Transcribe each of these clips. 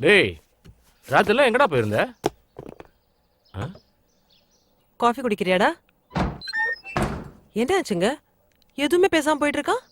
டேய் ராத்திரிலாம் எங்கடா போயிருந்த? காஃபி குடிக்கிறியாடா? என்ன ஆச்சுங்க? எதுவுமே பேசாம போயிட்டு இருக்கான்.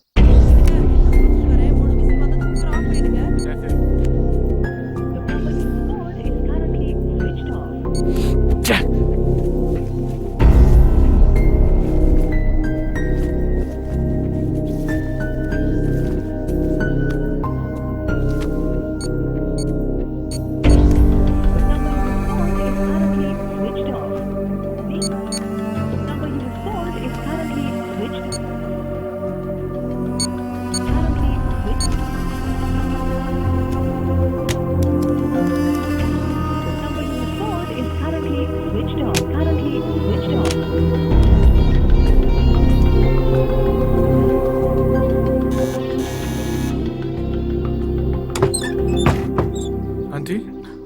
ஆண்டி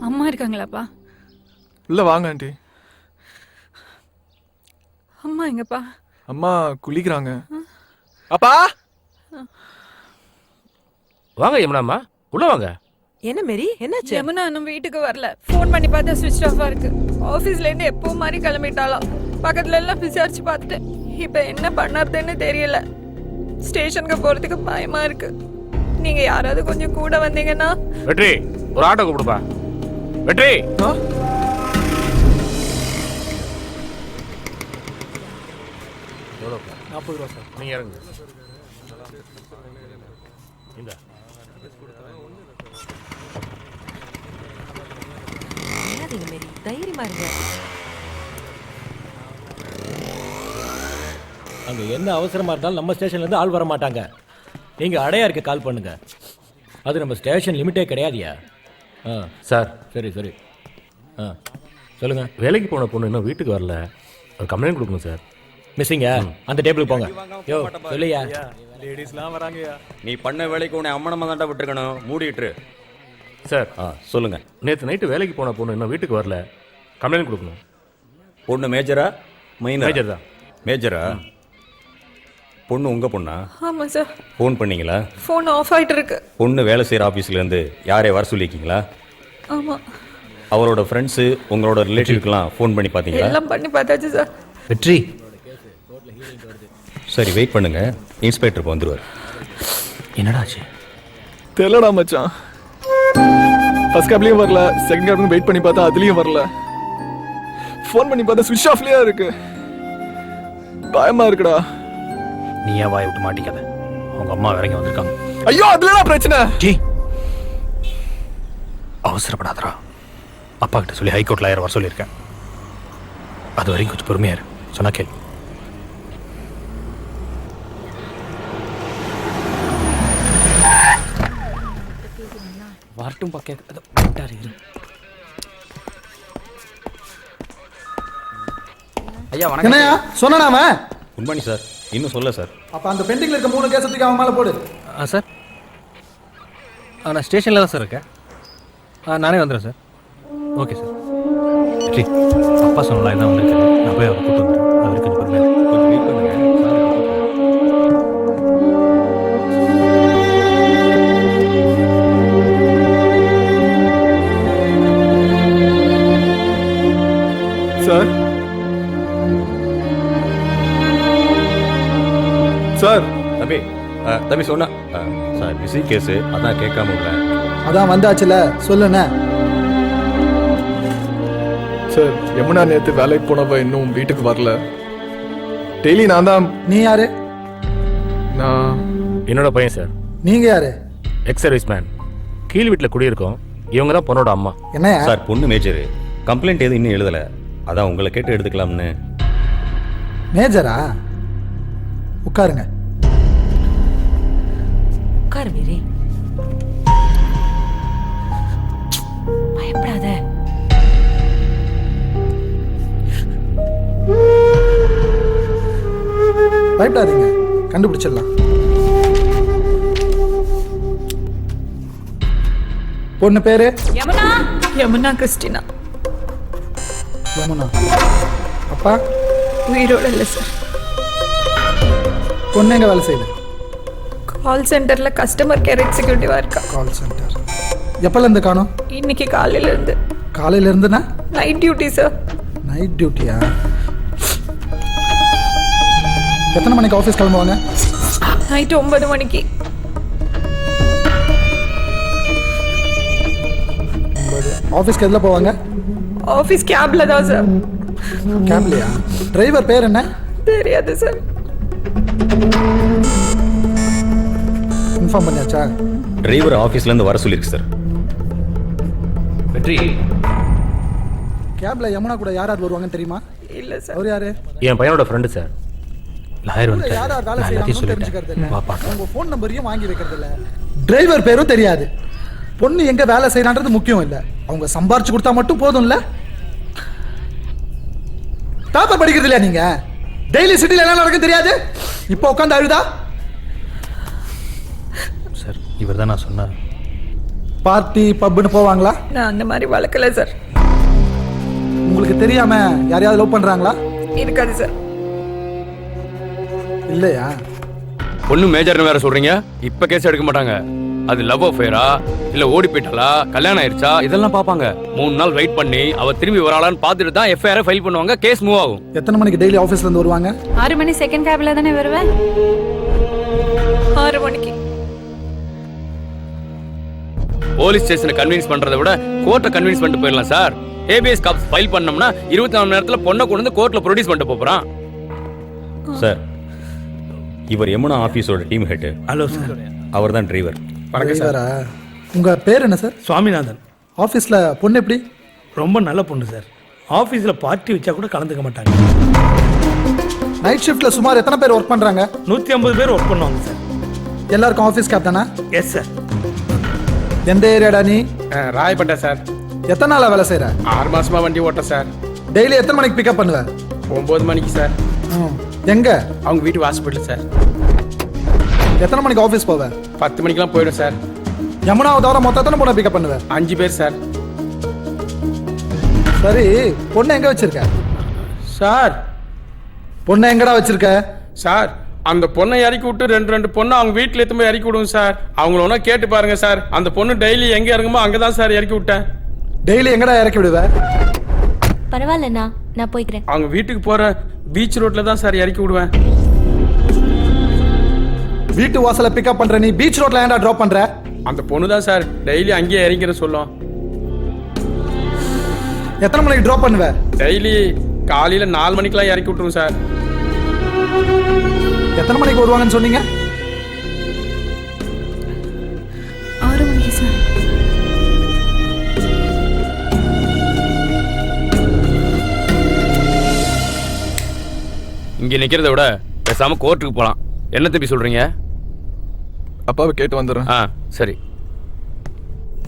அம்மா இருக்காங்களாப்பா? உள்ள வாங்க ஆண்டி. அம்மா எங்கப்பா? அம்மா குளிக்கிறாங்க. அப்பா வாங்க யமுனாம்மா, உள்ள வாங்க. என்ன மேரி, என்னாச்சு? யமுனா இன்னும் வீட்டுக்கு வரல. ஃபோன் பண்ணி பார்த்தா ஸ்விட்ச் ஆஃபா இருக்கு. ஆஃபீஸ்ல இருந்து எப்போ மாதிரி கிளம்பிட்டாலாம். பக்கத்துல எல்லாம் விசாரிச்சு பார்த்துட்டேன். இப்போ என்ன பண்ணறதுன்னு தெரியல. ஸ்டேஷனுக்கு போறதுக்கு பயமா இருக்கு. நீங்க யாராவது கொஞ்சம் கூட வந்தீங்கன்னா. வெற்றி, ஒரு ஆட்டோ கூப்பிடுப்பா. வெற்றி, 40 ரூபா சார். நீங்க இறங்குங்க. இந்த மேரி, தைரியமா இருங்க. அங்கே என்ன அவசரமாக இருந்தாலும் நம்ம ஸ்டேஷன்லேருந்து ஆள் வர மாட்டாங்க. நீங்கள் அடையாருக்கு கால் பண்ணுங்க. அது நம்ம ஸ்டேஷன் லிமிட்டே கிடையாதுயா. சார், சரி சரி. சொல்லுங்கள். வேலைக்கு போன பொண்ணு இன்னும் வீட்டுக்கு வரல. ஒரு கம்ப்ளைண்ட் கொடுக்கணும் சார். மிஸ்ஸிங்க, அந்த டேபிளுக்கு போங்க. யோ சொல்லையா, லேடிஸ்லாம் வராங்கயா. நீ பண்ண வேலைக்கு உன்னை அம்மனமாக தாண்டா விட்டுருக்கணும். மூடிட்டுரு சார். சொல்லுங்க. நேற்று நைட்டு வேலைக்கு போன பொண்ணு இன்னும் வீட்டுக்கு வரல. கம்ப்ளைண்ட் கொடுக்கணும். பொண்ணு மேஜரா மைனரா? மேஜர் தான். மேஜரா? பொண்ணு உங்கள் பொண்ணா? ஆமாம் சார். ஃபோன் பண்ணீங்களா? ஃபோன் ஆஃப் ஆகிட்டு இருக்கு. பொண்ணு வேலை செய்கிற ஆஃபீஸ்லேருந்து யாரையும் வர சொல்லியிருக்கீங்களா? ஆமாம். அவரோட ஃப்ரெண்ட்ஸு உங்களோட ரிலேட்டிவ்க்கெலாம் ஃபோன் பண்ணி பார்த்தீங்களா? எல்லாம் பண்ணி பார்த்தாச்சு சார். வெற்றி, சரி வெயிட் பண்ணுங்க. இன்ஸ்பெக்டர் இப்போ வந்துடுவார். என்னடா ஆச்சு? தெரியலடா மச்சான். ஃபர்ஸ்ட் கேப்லயும் வரல, செகண்ட் கேப்லயும் வெயிட் பண்ணி பார்த்தா அதுலயும் வரல. ஃபோன் பண்ணி பார்த்தா ஸ்விட்ச் ஆஃப்லயே இருக்கு. பயமா இருக்குடா. நீ ஏன் வாயை விட்டு மாட்டிக்காத. அவங்க அம்மா இறங்கி வந்திருக்காங்க. ஐயோ, அதுலடா பிரச்சனை. ஜி அவசரப்படாதடா. அப்பா கிட்ட சொல்லி ஹைகோர்ட்ல 1000 வர சொல்லியிருக்கேன். அது வரைக்கும் கொஞ்சம் பொறுமையா இரு. சொன்னா கேள். வரட்டும் பக்கம். ஐயா வணக்கம். என்னையா சொன்னானே? Good morning sir. இன்னும் சொல்ல சார். அப்போ அந்த பெண்டிங்கில் இருக்க 3 கேஸத்துக்கு அவன் மேலே போடு. சார், நான் ஸ்டேஷனில் தான் சார் இருக்கேன். நானே வந்துடுறேன் சார். Okay sir. வெற்றி, அப்பா சொன்னலாம் எல்லாம் வந்துருக்கேன். நான் போய் அவரை கூப்பிட்டு வந்துடுறேன். அது வரைக்கும் கொஞ்சம் பொறுமையாக கொஞ்சம் வெயிட் பண்ணுங்க. Sir sir. தம்பி சொன்னா சார் பிஸி கேஸு, அதான் கேட்காம இல்லை. அதான் வந்தாச்சுல, சொல்லுண்ணே. சார், யமுனா நேற்று வேலைக்கு போனவ இன்னும் வீட்டுக்கு வரல. டெய்லி நான் தான். நீ யாரு? நான் என்னோட பையன் சார். நீங்க யாரு? Ex service man. கீழ் வீட்டில் குடியிருக்கோம். இவங்க தான் பொண்ணோட அம்மா. என்ன சார், பொண்ணு மேஜரு. கம்ப்ளைண்ட் எதுவும் இன்னும் எழுதலை. அதான் உங்களை கேட்டு எடுத்துக்கலாம்னு. மேஜரா? உட்காருங்க. உட்காரு மேரி, பயப்படாத. பயப்படாதீங்க, கண்டுபிடிச்சிடலாம். பொண்ணு பேரு? யமுனா. யமுனா கிறிஸ்டினா. யமுனா. அப்பா? உயிரோட இல்லை சார். பொண்ணு எங்க வேலை செய்யுது? கால் சென்டர்ல கஸ்டமர் கேர் எக்ஸிக்யூட்டிவா இருக்கா. Call centre. எப்பல இருந்து காணோம்? இன்னைக்கு காலையில இருந்து. காலையில இருந்துனா நைட் டியூட்டி சார். நைட் டியூட்டியா? எத்தனை மணிக்கு ஆஃபீஸ் கிளம்புவாங்க? நைட்டு 9 மணிக்கு. ஆஃபீஸ்க்கு எதில் போவாங்க? ஆஃபீஸ் கேப்ல தான் சார். கேப்லையா? டிரைவர் பேர் என்ன? தெரியாது சார். இன்ஃபார்ம் பண்ணியாச்சா? டிரைவர் ஆஃபீஸ்லேருந்து வர சொல்லியிருக்கு சார். வெற்றி, கேப்ல யமுனா கூட யார் யார் வருவாங்கன்னு தெரியுமா? இல்ல சார். அவர் யாரு? என் பையனோட ஃப்ரெண்டு சார். லாயர் யார் யார் வந்துட்டார். வேலை நான் எல்லாத்தையும் செய்யறாங்கன்னு தெரிஞ்சுக்கிறது சொல்லிட்டேன். வா இல்ல. பார்க்கலாம். உங்க ஃபோன் நம்பரையும் வாங்கி வைக்கிறது இல்ல. டிரைவர் பேரும் தெரியாது. பொண்ணு எங்க வேலை செய்யறான்றது முக்கியம் இல்ல. அவங்க சம்பாரிச்சு கொடுத்தா மட்டும் போதும்ல. பேப்பர் படிக்கிறது இல்லையா நீங்க? டெய்லி சிட்டில என்ன நடக்கும் தெரியாது? இப்போ உட்காந்து அழுதா? சார் இவர் தான் நான் சொன்னார். பார்ட்டி பப்னு போவாங்களா? நான் அந்த மாதிரி வளர்க்கல சார். உங்களுக்கு தெரியாம யாரையாவது லவ் பண்றாங்களா? இருக்காது சார். இல்லையா? பொண்ணு மேஜர்னு வேற சொல்றீங்க. இப்ப கேஸ் எடுக்க மாட்டாங்க. அது லவ் அஃபேரா இல்ல ஓடி போயிட்டாளா கல்யாணம் ஆயிடுச்சா இதெல்லாம் பாப்பாங்க. 3 நாள் வெயிட் பண்ணி அவ திரும்பி வராளான்னு பார்த்துட்டு தான் எஃப்ஐஆர் ஃபைல் பண்ணுவாங்க. கேஸ் மூவ் ஆகும். எத்தனை மணிக்கு டெய்லி ஆபீஸ்ல இருந்து வருவாங்க? 6 மணி செகண்ட் கேப்ல தானே வருவேன். 6 மணிக்கு. போலீஸ் ஸ்டேஷனை கன்வின்ஸ் பண்றதை விட கோர்ட்டை கன்வின்ஸ் பண்ணிட்டு போயிடலாம் சார். ஏபிஎஸ் காப்ஸ் ஃபைல் பண்ணோம்னா 24 மணி நேரத்துல பொண்ணை கொண்டு வந்து கோர்ட்ல ப்ரொடியூஸ் பண்ணிட்டு போறான். சார் இவர் யமுனா ஆஃபீஸோட டீம் ஹெட். Hello sir. அவர் தான் டிரைவர். டிரைவரா? உங்க பேர் என்ன சார்? சுவாமிநாதன். ஆபீஸ்ல பொண்ணு எப்படி? ரொம்ப நல்ல பொண்ணு சார். ஆஃபீஸில் பார்ட்டி வச்சா கூட கலந்துக்க மாட்டாங்க. நைட் ஷிஃப்ட்ல சுமார் எத்தனை பேர் ஒர்க் பண்றாங்க? 150 பேர் ஒர்க் பண்ணுவாங்க சார். எல்லாருக்கும் ஆபீஸ் கேப் தானா? Yes sir. எந்த ஏரியாடா நீ? ராயப்பேட்டை சார். எத்தனை நாளா வேலை செய்யற? 6 மாசமா வண்டி ஓட்ட சார். டெய்லி எத்தனை மணிக்கு பிக்கப் பண்ணுவ? 9 மணிக்கு சார். எங்க? அவங்க வீட்டு ஹாஸ்பிட்டல் சார். எத்தனை மணிக்கு ஆபீஸ் போவ? 10 மணிக்கெல்லாம் போயிடும் சார். யமுனாவை தவிர மொத்தம் எத்தனை பொண்ணை பிக்கப் பண்ணுவ? 5 பேர் சார். சரி, பொண்ணை எங்க வச்சிருக்க? சார் பொண்ணை எங்கடா வச்சிருக்க? சார் அந்த பொண்ணை இறக்கி விட்டு 2 பொண்ணு அவங்க வீட்டில் எடுத்து போய் இறக்கி விடுவோம் சார். அவங்கள ஒன்றா கேட்டு பாருங்க சார். அந்த பொண்ணு டெய்லி எங்கே இறங்குமோ அங்கே தான் சார் இறக்கி விட்டேன். டெய்லி எங்கடா இறக்கி விடுவ? பரவாயில்லண்ணா, நான் போய்க்கிறேன். அவங்க வீட்டுக்கு போகிற பீச் ரோட்டில் தான் சார் இறக்கி விடுவேன். வீட்டு வாசல பிக்கப் பண்ற நீ பீச் ரோட்ல ஏன்டா டிராப் பண்ற? அந்த பொண்ணு தான் சார் டெய்லி அங்கேயே இறங்கிற சொல்லும். எத்தனை மணிக்கு டிராப் பண்ணுவ? டெய்லி காலையில் 4 மணிக்கெல்லாம் இறக்கி விட்டுருவோம் சார். எத்தனை மணிக்கு வருவாங்கன்னு சொன்னீங்க? 6 மணிக்கு சார். இங்க நிக்கிறத விட பேசாம கோர்ட்டுக்கு போலாம். என்ன தம்பி சொல்றீங்க? அப்பாவை கேட்டு வந்துடுறேன். சரி.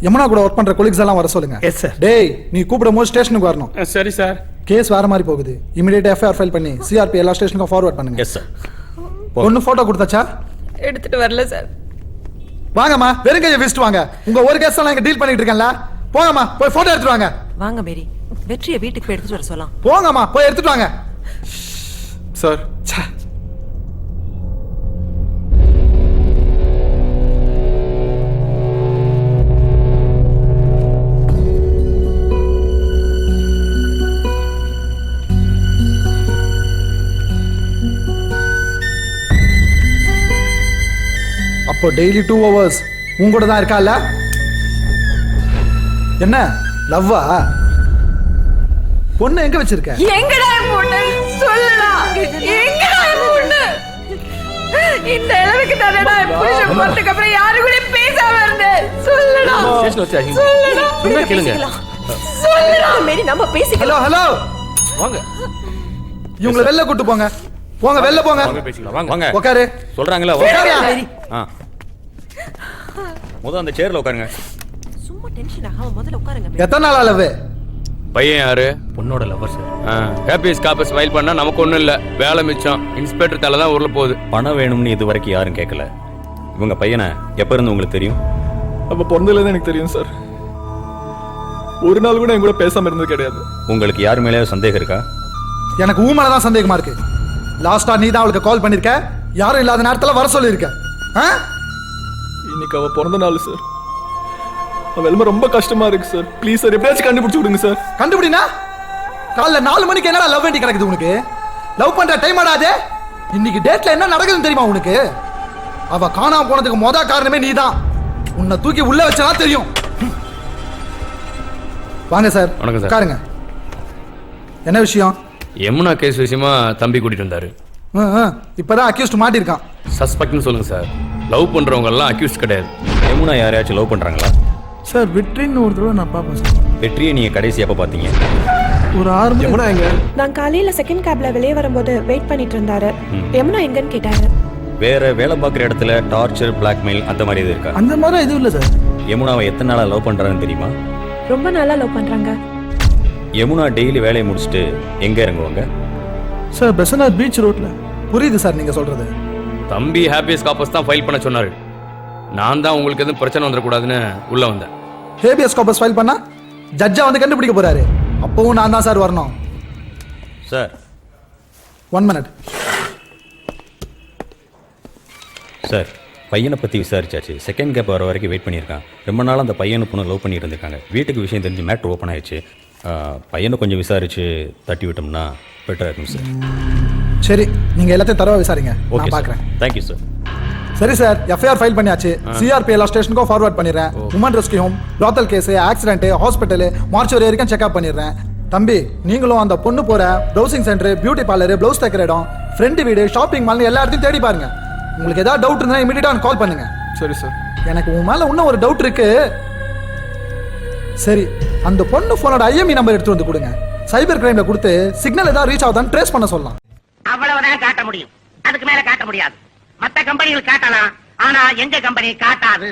யமுனா கூட ஒர்க் பண்ற கொலீக்ஸ் எல்லாம் வர சொல்லுங்க. Yes sir. டேய், நீ கூப்பிடும் போது ஸ்டேஷனுக்கு வரணும். சரி சார். கேஸ் வேற மாதிரி போகுது. இமிடியேட்டா எஃப்ஐஆர் ஃபைல் பண்ணி சிஆர்பி எல்லா ஸ்டேஷனுக்கும் ஃபார்வர்ட் பண்ணுங்க. Yes sir. பொண்ணு போட்டோ கொடுத்தாச்சா? எடுத்துட்டு வரல சார். வாங்கம்மா, வெறும் கையை வீசிட்டு வாங்க. உங்க ஒரு கேஸ் எல்லாம் இங்க டீல் பண்ணிட்டு இருக்கேன்ல. போங்கம்மா, போய் போட்டோ எடுத்துட்டு வாங்க. வாங்க மேரி, வெற்றியை வீட்டுக்கு போய் எடுத்துட்டு வர சொல்லலாம். போங்கம்மா, போய் எடுத்துட்டு வாங்க. சார் ச்சே. அப்போ டெய்லி 2 hours உன் கூட தான் இருக்கால? என்ன லவ்வா? பொண்ணு எங்க வச்சிருக்க? எங்கடா என் பொண்ணு? சொல்லுடா. எங்கடா என் பொண்ணு? இந்த அளவுக்கு தானடா என் புருஷன் போறதுக்கு அப்புறம் யாரு கூட பேசாம இருந்தேன். சொல்லுடா. ஸ்டேஷன்ல வச்சு அசிங்க. சொல்லுடா. சொன்னா கேளுங்க. சொல்லுடா. மேரி, நம்ம பேசிக்கலாம். ஹலோ ஹலோ, வாங்க. இவங்களை வெளில கூட்டு போங்க. போங்க, வெளில போங்க. வாங்க பேசிக்கலாம். வாங்க. வாங்க உட்காரு. சொல்றாங்களா? உட்காருயா. முதல் அந்த சேர்ல உட்காருங்க. சும்மா டென்ஷன் ஆகாம முதல்ல உட்காருங்க மேரி. எத்தனை நாள் அளவு? பையன் யாரு? பொண்ணோட லவர் சார். ஹேப்பியஸ் காப்பஸ் ஃபைல் பண்ணா நமக்கு ஒண்ணும் இல்ல, வேலை மிச்சம். இன்ஸ்பெக்டர் தலை தான் உருள போகுது. பணம் வேணும்னு இது வரைக்கும் யாரும் கேட்கல. இவங்க பையனை எப்ப இருந்து உங்களுக்கு தெரியும்? அப்ப பிறந்ததுல எனக்கு தெரியும் சார். ஒரு நாள் கூட என் கூட பேசாம இருந்தது கிடையாது. உங்களுக்கு யார் மேலேயாவது சந்தேகம் இருக்கா? எனக்கு ஊ மேலதான் சந்தேகமா இருக்கு. லாஸ்டா நீ தான் அவளுக்கு கால் பண்ணிருக்க. யாரும் இல்லாத நேரத்துல வர சொல்லிருக்க. இன்னைக்கு அவ பிறந்த நாள் சார். அவன் நிலைமை ரொம்ப கஷ்டமா இருக்கு சார். ப்ளீஸ் சார், எப்படியாச்சும் கண்டுபிடிச்சு விடுங்க சார். கண்டுபிடினா காலைல 4 மணிக்கு என்னடா லவ் வேண்டி கிடக்குது உனக்கு? லவ் பண்ற டைம் ஆடாதே. இன்னைக்கு டேட்ல என்ன நடக்குதுன்னு தெரியுமா உனக்கு? அவ காணாம போனதுக்கு மொத காரணமே நீதான். உன்னை தூக்கி உள்ள வச்சா தெரியும். வாங்க சார். வணக்கம் சார். உட்காருங்க. என்ன விஷயம்? யமுனா கேஸ் விஷயமா தம்பி கூட்டிட்டு வந்தாரு. இப்பதான் அக்யூஸ்ட் மாட்டிருக்கான். சஸ்பெக்ட்னு சொல்லுங்க சார். லவ் பண்றவங்க எல்லாம் அக்யூஸ்ட் கிடையாது. யமுனா யாரையாச்சும் லவ் பண்ணுறாங்களா? சார் வெற்றின்னு ஒரு தடவை நான் பார்ப்பேன் சார். வெற்றியை நீங்கள் கடைசி எப்போ பார்த்தீங்க? ஒரு 6 மணி. யமுனா எங்க? நான் காலையில செகண்ட் கேப்ல வெளியே வரும்போது வெயிட் பண்ணிட்டு இருந்தாரு. யமுனா எங்கன்னு கேட்டாரு. வேற வேலை பார்க்குற இடத்துல டார்ச்சர், பிளாக்மெயில் அந்த மாதிரி எதுவும் இருக்கா? அந்த மாதிரி எதுவும் இல்லை சார். யமுனாவை எத்தனை நாளாக லவ் பண்ணுறான்னு தெரியுமா? ரொம்ப நாளா லவ் பண்றாங்க. யமுனா டெய்லி வேலையை முடிச்சுட்டு எங்கே இறங்குவாங்க? சார் பெசனார் பீச் ரோட்ல. புரியுது சார் நீங்க சொல்றது. தம்பி ஹேபியஸ் காப்பஸ் தான் ஃபைல் பண்ண சொன்னாரு. நான் தான் உங்களுக்கு எதுவும் பிரச்சனை வந்துடக்கூடாதுன்னு உள்ள வந்தேன். ஹேபியஸ் கார்பஸ் ஃபைல் பண்ணா ஜட்ஜா வந்து கண்டுபிடிக்க போறாரு. அப்பவும் நான் தான் சார் வரணும். Sir 1 minute. சார், பையனை பற்றி விசாரிச்சாச்சு. செகண்ட் கேப் வர வரைக்கும் வெயிட் பண்ணியிருக்கான். ரொம்ப நாள் அந்த பையனை பொண்ணு லவ் பண்ணிட்டு இருந்திருக்காங்க. வீட்டுக்கு விஷயம் தெரிஞ்சு மேட்ரு ஓப்பன் ஆயிடுச்சு. பையனை கொஞ்சம் விசாரிச்சு தட்டி விட்டோம்னா பெட்டராக இருக்கும் சார். சரி, நீங்க எல்லாத்தையும் தரவா விசாரிங்க. ஓகே நான் பார்க்குறேன். Thank you sir. சரி சார், எஃப்ஐஆர் ஃபைல் பண்ணியாச்சு. சிஆர்பி எல்லா ஸ்டேஷனுக்கும் ஃபார்வர்ட் பண்ணிடுறேன். Woman rescue home, brothel case, accident, hospital, mortuary வரைக்கும் செக்அப் பண்ணிடுறேன். தம்பி, நீங்களும் அந்த பொண்ணு போற browsing centre, beauty parlour, blouse தைக்கிற இடம், ஃப்ரெண்டு வீடு, ஷாப்பிங் மால் எல்லா இடத்தையும் தேடி பாருங்க. உங்களுக்கு ஏதாவது டவுட் இருந்தால் இமீடியட்டாக கால் பண்ணுங்க. சரி சார். எனக்கு உன் மேல இன்னும் ஒரு டவுட் இருக்கு. சரி, அந்த பொண்ணு போனோட ஐஎம்இ நம்பர் எடுத்து வந்து கொடுங்க. சைபர் கிரைம்ல கொடுத்து சிக்னல் ஏதாவது ரீச் ஆகுதான்னு ட்ரேஸ் பண்ண சொல்லலாம். அவ்வளவுதான் காட்ட முடியும். அதுக்கு மேல காட்ட முடியாது. மத்த கம்பெனிகள் காட்டலாம், ஆனா எங்க கம்பெனி காட்டாது.